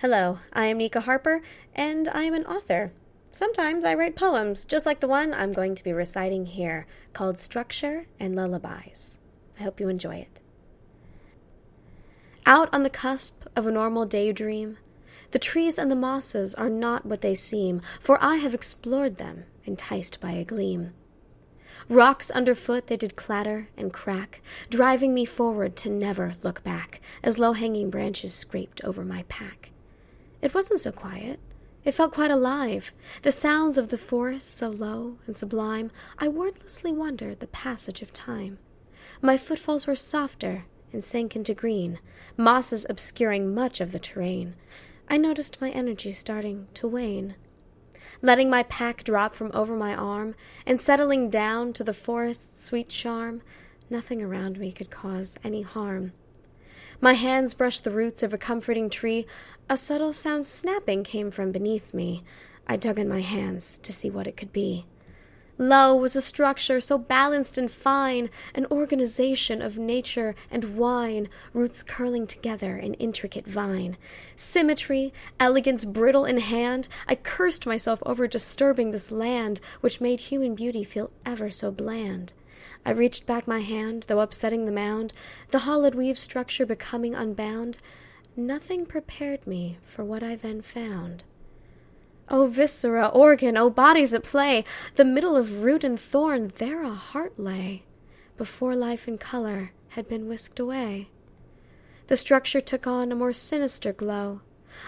Hello, I am Nika Harper, and I am an author. Sometimes I write poems, just like the one I'm going to be reciting here, called Structure and Lullabies. I hope you enjoy it. Out on the cusp of a normal daydream, the trees and the mosses are not what they seem, for I have explored them, enticed by a gleam. Rocks underfoot they did clatter and crack, driving me forward to never look back, as low-hanging branches scraped over my pack. It wasn't so quiet. It felt quite alive. The sounds of the forest so low and sublime, I wordlessly wondered the passage of time. My footfalls were softer and sank into green, mosses obscuring much of the terrain. I noticed my energy starting to wane. Letting my pack drop from over my arm and settling down to the forest's sweet charm, nothing around me could cause any harm. My hands brushed the roots of a comforting tree. A subtle sound snapping came from beneath me. I dug in my hands to see what it could be. Lo, was a structure so balanced and fine, an organization of nature and wine, roots curling together in intricate vine. Symmetry, elegance brittle in hand, I cursed myself over disturbing this land, which made human beauty feel ever so bland. I reached back my hand, though upsetting the mound, the hollowed weave structure becoming unbound. Nothing prepared me for what I then found. O viscera, organ, O bodies at play, the middle of root and thorn, there a heart lay, before life and color had been whisked away. The structure took on a more sinister glow.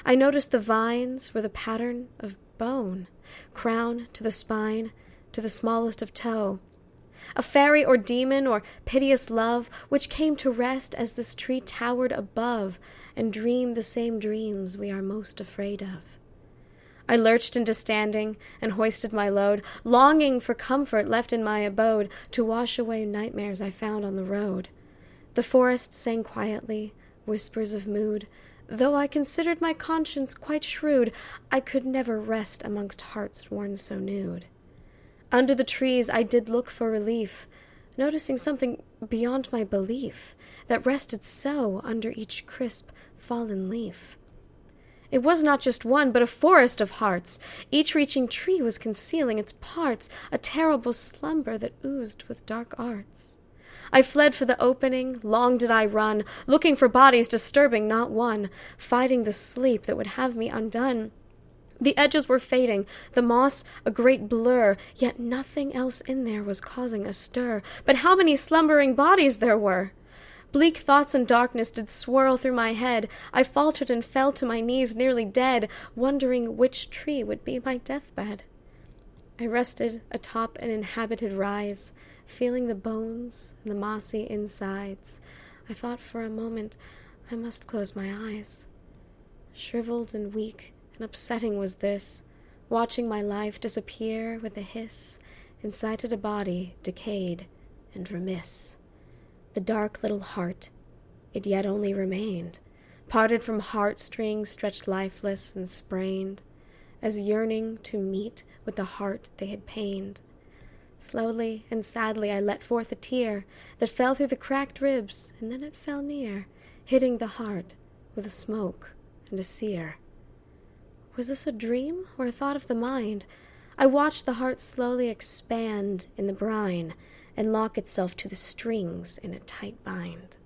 I noticed the vines were the pattern of bone, crown to the spine, to the smallest of toe. A fairy or demon or piteous love, which came to rest as this tree towered above, and dreamed the same dreams we are most afraid of. I lurched into standing and hoisted my load, longing for comfort left in my abode, to wash away nightmares I found on the road. The forest sang quietly, whispers of mood. Though I considered my conscience quite shrewd, I could never rest amongst hearts worn so nude. Under the trees I did look for relief, noticing something beyond my belief, that rested so under each crisp, fallen leaf. It was not just one, but a forest of hearts. Each reaching tree was concealing its parts, a terrible slumber that oozed with dark arts. I fled for the opening, long did I run, looking for bodies disturbing not one, fighting the sleep that would have me undone. The edges were fading, the moss a great blur, yet nothing else in there was causing a stir. But how many slumbering bodies there were! Bleak thoughts and darkness did swirl through my head. I faltered and fell to my knees nearly dead, wondering which tree would be my deathbed. I rested atop an inhabited rise, feeling the bones and the mossy insides. I thought for a moment I must close my eyes. Shriveled and weak and upsetting was this, watching my life disappear with a hiss inside a body decayed and remiss. The dark little heart, it yet only remained, parted from heartstrings stretched lifeless and sprained, as yearning to meet with the heart they had pained. Slowly and sadly I let forth a tear that fell through the cracked ribs, and then it fell near, hitting the heart with a smoke and a sear. Was this a dream or a thought of the mind? I watched the heart slowly expand in the brine and lock itself to the strings in a tight bind.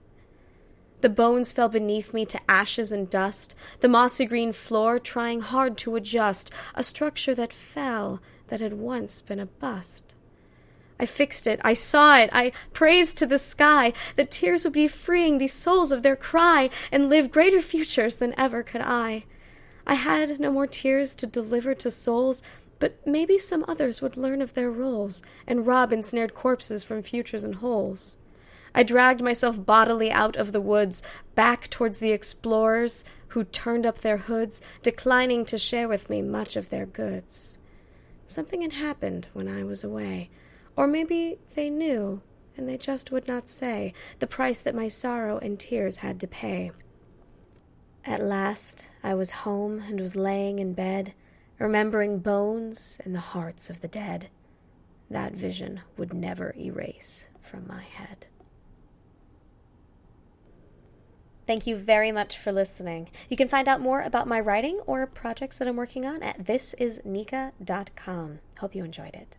The bones fell beneath me to ashes and dust, the mossy green floor trying hard to adjust, a structure that fell that had once been a bust. I fixed it, I saw it, I praised to the sky that tears would be freeing these souls of their cry and live greater futures than ever could I. I had no more tears to deliver to souls, but maybe some others would learn of their roles and rob ensnared corpses from futures and holes. I dragged myself bodily out of the woods, back towards the explorers who turned up their hoods, declining to share with me much of their goods. Something had happened when I was away, or maybe they knew, and they just would not say the price that my sorrow and tears had to pay. At last I was home and was laying in bed, remembering bones and the hearts of the dead. That vision would never erase from my head. Thank you very much for listening. You can find out more about my writing or projects that I'm working on at thisisnika.com. Hope you enjoyed it.